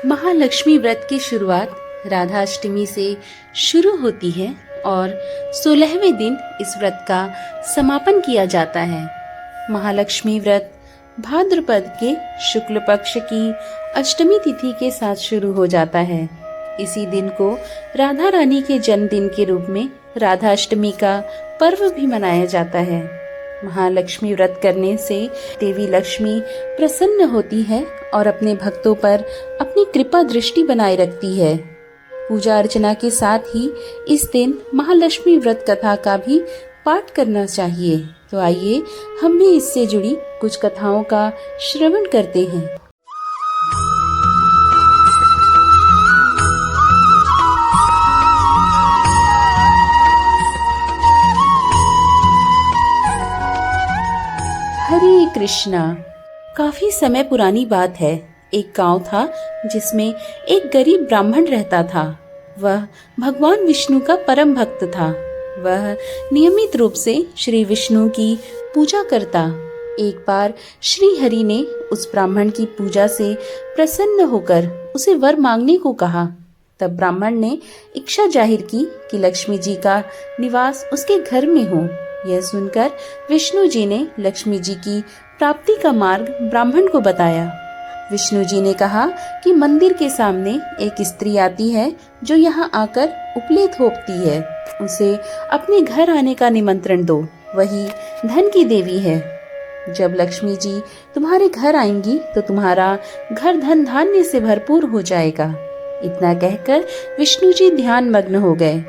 महालक्ष्मी व्रत की शुरुआत राधाष्टमी से शुरू होती है और 16वें दिन इस व्रत का समापन किया जाता है। महालक्ष्मी व्रत भाद्रपद के शुक्ल पक्ष की अष्टमी तिथि के साथ शुरू हो जाता है। इसी दिन को राधा रानी के जन्मदिन के रूप में राधाष्टमी का पर्व भी मनाया जाता है। महालक्ष्मी व्रत करने से देवी लक्ष्मी प्रसन्न होती है और अपने भक्तों पर अपनी कृपा दृष्टि बनाए रखती है। पूजा अर्चना के साथ ही इस दिन महालक्ष्मी व्रत कथा का भी पाठ करना चाहिए। तो आइए हम भी इससे जुड़ी कुछ कथाओं का श्रवण करते हैं। हरे कृष्णा। काफी समय पुरानी बात है। एक गांव था जिसमें एक गरीब ब्राह्मण रहता था। वह भगवान विष्णु का परम भक्त था। वह नियमित रूप से श्री विष्णु की पूजा करता। एक बार श्री हरि ने उस ब्राह्मण की पूजा से प्रसन्न होकर उसे वर मांगने को कहा। तब ब्राह्मण ने इच्छा जाहिर की कि लक्ष्मी जी का निवास उसके घर में हो। यह सुनकर विष्णु जी ने लक्ष्मी जी की प्राप्ति का मार्ग ब्राह्मण को बताया। विष्णु जी ने कहा कि मंदिर के सामने एक स्त्री आती है जो यहाँ आकर उपले थोपती है। उसे अपने घर आने का निमंत्रण दो। वही धन की देवी है। जब लक्ष्मी जी तुम्हारे घर आएंगी तो तुम्हारा घर धन धान्य से भरपूर हो जाएगा। इतना कहकर विष्णु जी ध्यान मग्न हो गए।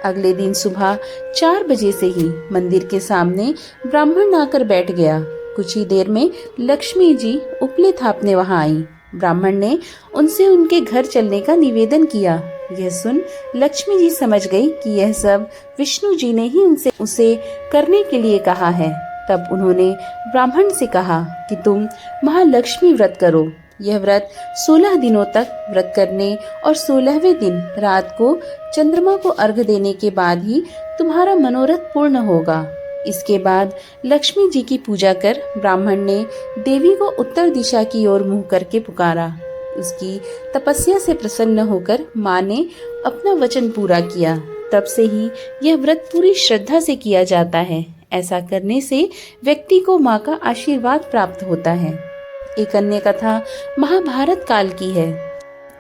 अगले दिन सुबह 4 बजे से ही मंदिर के सामने ब्राह्मण आकर बैठ गया। कुछ ही देर में लक्ष्मी जी उपले थापने वहां आई। ब्राह्मण ने उनसे उनके घर चलने का निवेदन किया। यह सुन लक्ष्मी जी समझ गई कि यह सब विष्णु जी ने ही उसे करने के लिए कहा है। तब उन्होंने ब्राह्मण से कहा कि तुम महालक्ष्मी व्रत करो। यह व्रत 16 दिनों तक व्रत करने और 16वें दिन रात को चंद्रमा को अर्घ देने के बाद ही तुम्हारा मनोरथ पूर्ण होगा। इसके बाद लक्ष्मी जी की पूजा कर ब्राह्मण ने देवी को उत्तर दिशा की ओर मुंह करके पुकारा। उसकी तपस्या से प्रसन्न होकर माँ ने अपना वचन पूरा किया। तब से ही यह व्रत पूरी श्रद्धा से किया जाता है। ऐसा करने से व्यक्ति को माँ का आशीर्वाद प्राप्त होता है। एक अन्य कथा महाभारत काल की है।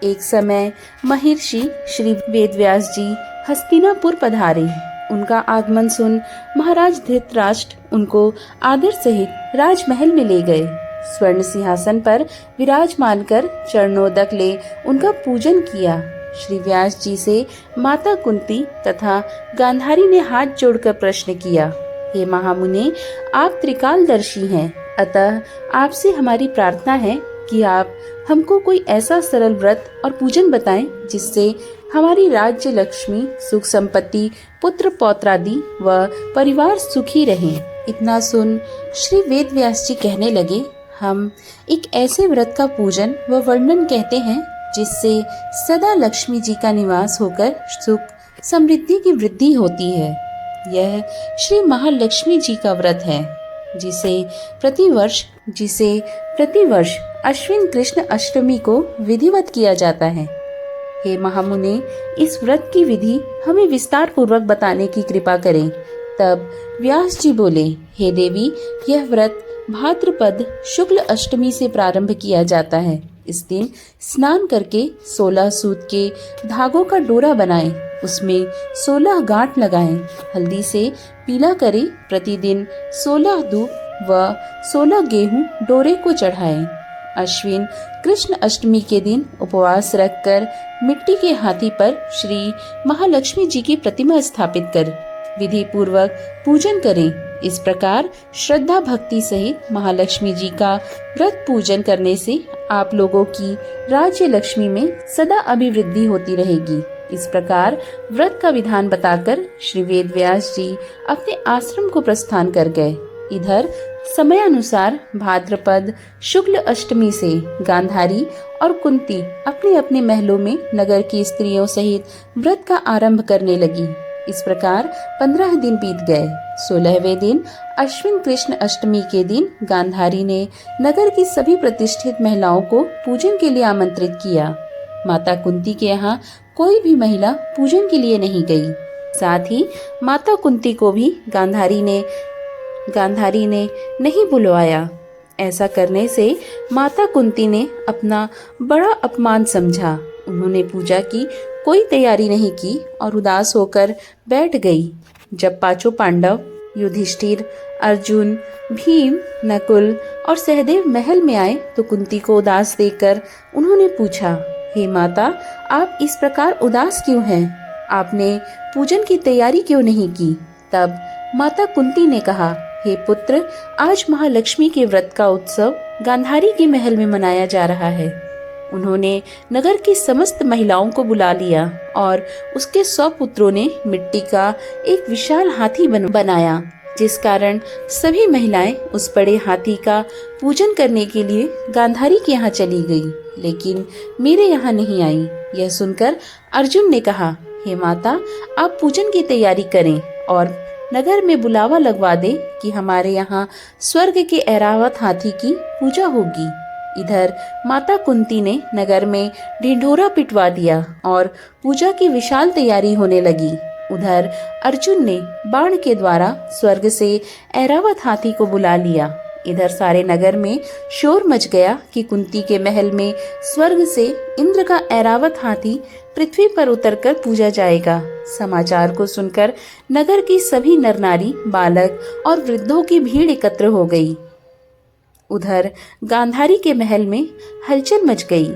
एक समय महर्षि श्री वेदव्यास जी हस्तिनापुर पधारे। उनका आगमन सुन महाराज धृतराष्ट्र उनको आदर सहित राजमहल में ले गए। स्वर्ण सिंहासन पर विराजमान कर चरणोदक ले उनका पूजन किया। श्री व्यास जी से माता कुंती तथा गांधारी ने हाथ जोड़कर प्रश्न किया, हे महामुने, आप त्रिकालदर्शी हैं, अतः आपसे हमारी प्रार्थना है कि आप हमको कोई ऐसा सरल व्रत और पूजन बताएं जिससे हमारी राज्य लक्ष्मी, सुख संपत्ति, पुत्र पौत्रादि व परिवार सुखी रहें। इतना सुन श्री वेदव्यास जी कहने लगे, हम एक ऐसे व्रत का पूजन व वर्णन कहते हैं जिससे सदा लक्ष्मी जी का निवास होकर सुख समृद्धि की वृद्धि होती है। यह श्री महालक्ष्मी जी का व्रत है जिसे प्रतिवर्ष अश्विन कृष्ण अष्टमी को विधिवत किया जाता है। हे महामुने, इस व्रत की विधि हमें विस्तार पूर्वक बताने की कृपा करें। तब व्यास जी बोले, हे देवी, यह व्रत भाद्रपद शुक्ल अष्टमी से प्रारंभ किया जाता है। इस दिन स्नान करके 16 सूत के धागों का डोरा बनाएं, उसमें 16 गांठ लगाएं, हल्दी से पीला करें, प्रतिदिन 16 दूब व 16 गेहूं डोरे को चढ़ाएं। अश्विन कृष्ण अष्टमी के दिन उपवास रखकर मिट्टी के हाथी पर श्री महालक्ष्मी जी की प्रतिमा स्थापित कर विधि पूर्वक पूजन करें। इस प्रकार श्रद्धा भक्ति सहित महालक्ष्मी जी का व्रत पूजन करने से आप लोगों की राज्य लक्ष्मी में सदा अभिवृद्धि होती रहेगी। इस प्रकार व्रत का विधान बताकर श्री वेदव्यास जी अपने आश्रम को प्रस्थान कर गए। इधर समय अनुसार भाद्रपद शुक्ल अष्टमी से गांधारी और कुंती अपने अपने महलों में नगर की स्त्रियों सहित व्रत का आरंभ करने लगी। इस प्रकार 15 दिन बीत गए। 16वें दिन अश्विन कृष्ण अष्टमी के दिन गांधारी ने नगर की सभी प्रतिष्ठित महिलाओं को पूजन के लिए आमंत्रित किया। माता कुंती के यहाँ कोई भी महिला पूजन के लिए नहीं गई। साथ ही माता कुंती को भी गांधारी ने नहीं बुलवाया। ऐसा करने से माता कुंती ने अपना बड़ा अपमान समझा। उन्होंने पूजा की कोई तैयारी नहीं की और उदास होकर बैठ गई। जब पांचों पांडव युधिष्ठिर, अर्जुन, भीम, नकुल और सहदेव महल में आए तो कुंती को उदास देखकर उन्होंने पूछा, हे माता, आप इस प्रकार उदास क्यों हैं? आपने पूजन की तैयारी क्यों नहीं की? तब माता कुंती ने कहा, हे पुत्र, आज महालक्ष्मी के व्रत का उत्सव गांधारी के महल में मनाया जा रहा है। उन्होंने नगर की समस्त महिलाओं को बुला लिया और उसके 100 पुत्रों ने मिट्टी का एक विशाल हाथी बनाया, जिस कारण सभी महिलाएं उस बड़े हाथी का पूजन करने के लिए गांधारी के यहाँ चली गई, लेकिन मेरे यहाँ नहीं आई। यह सुनकर अर्जुन ने कहा, हे माता, आप पूजन की तैयारी करें और नगर में बुलावा लगवा दे कि हमारे यहाँ स्वर्ग के ऐरावत हाथी की पूजा होगी। इधर माता कुंती ने नगर में ढिंढोरा पिटवा दिया और पूजा की विशाल तैयारी होने लगी। उधर अर्जुन ने बाण के द्वारा स्वर्ग से ऐरावत हाथी को बुला लिया। इधर सारे नगर में शोर मच गया कि कुंती के महल में स्वर्ग से इंद्र का ऐरावत हाथी पृथ्वी पर उतरकर पूजा जाएगा। समाचार को सुनकर नगर की सभी नर नारी, बालक और वृद्धों की भीड़ एकत्र हो गई। उधर गांधारी के महल में हलचल मच गई।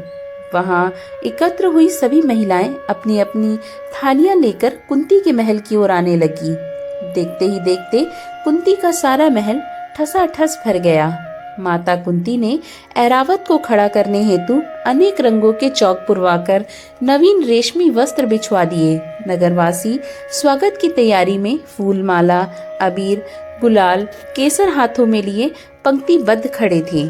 वहां एकत्र हुई सभी महिलाएं अपनी अपनी थालियां लेकर कुंती के महल की ओर आने लगी। देखते ही देखते कुंती का सारा महल ठसाठस भर गया। माता कुंती ने ऐरावत को खड़ा करने हेतु अनेक रंगों के चौक पुरवाकर नवीन रेशमी वस्त्र बिछवा दिए। नगरवासी स्वागत की तैयारी में फूल माला, अबीर, गुलाल, केसर हाथों में लिए पंक्तिबद्ध खड़े थे।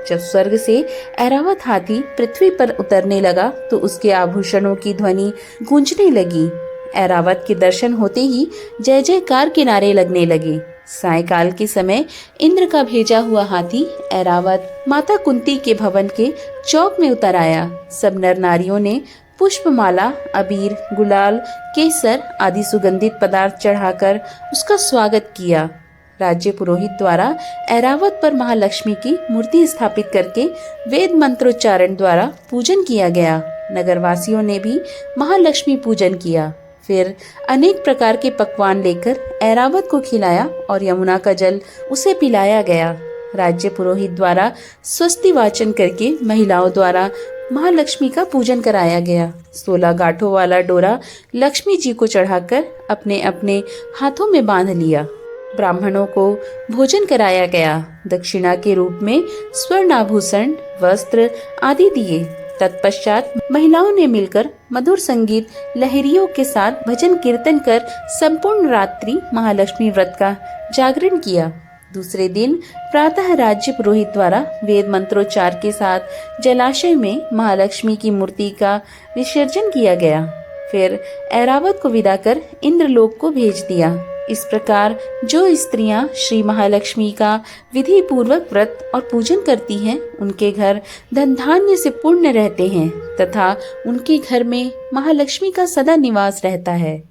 जब स्वर्ग से ऐरावत हाथी पृथ्वी पर उतरने लगा तो उसके आभूषणों की ध्वनि गूंजने लगी। ऐरावत के दर्शन होते ही जय जयकार के नारे लगने लगे। सायकाल के समय इंद्र का भेजा हुआ हाथी ऐरावत माता कुंती के भवन के चौक में उतर आया। सब नर नारियों ने पुष्पमाला, अबीर, गुलाल, केसर आदि सुगंधित पदार्थ चढ़ाकर उसका स्वागत किया। राज्य पुरोहित द्वारा ऐरावत पर महालक्ष्मी की मूर्ति स्थापित करके वेद मंत्रोच्चारण द्वारा पूजन किया गया। नगरवासियों ने भी महालक्ष्मी पूजन किया। फिर अनेक प्रकार के पकवान लेकर ऐरावत को खिलाया और यमुना का जल उसे पिलाया गया। राज्य पुरोहित द्वारा स्वस्ति वाचन करके महिलाओं द्वारा महालक्ष्मी का पूजन कराया गया। 16 गांठों वाला डोरा लक्ष्मी जी को चढ़ाकर अपने अपने हाथों में बांध लिया। ब्राह्मणों को भोजन कराया गया। दक्षिणा के रूप में स्वर्ण आभूषण, वस्त्र आदि दिए। तत्पश्चात महिलाओं ने मिलकर मधुर संगीत लहरियों के साथ भजन कीर्तन कर संपूर्ण रात्रि महालक्ष्मी व्रत का जागरण किया। दूसरे दिन प्रातः राज्य पुरोहित द्वारा वेद मंत्रोच्चार के साथ जलाशय में महालक्ष्मी की मूर्ति का विसर्जन किया गया। फिर ऐरावत को विदा कर इंद्रलोक को भेज दिया। इस प्रकार जो स्त्रियां श्री महालक्ष्मी का विधि पूर्वक व्रत और पूजन करती हैं, उनके घर धन धान्य से पूर्ण रहते हैं तथा उनके घर में महालक्ष्मी का सदा निवास रहता है।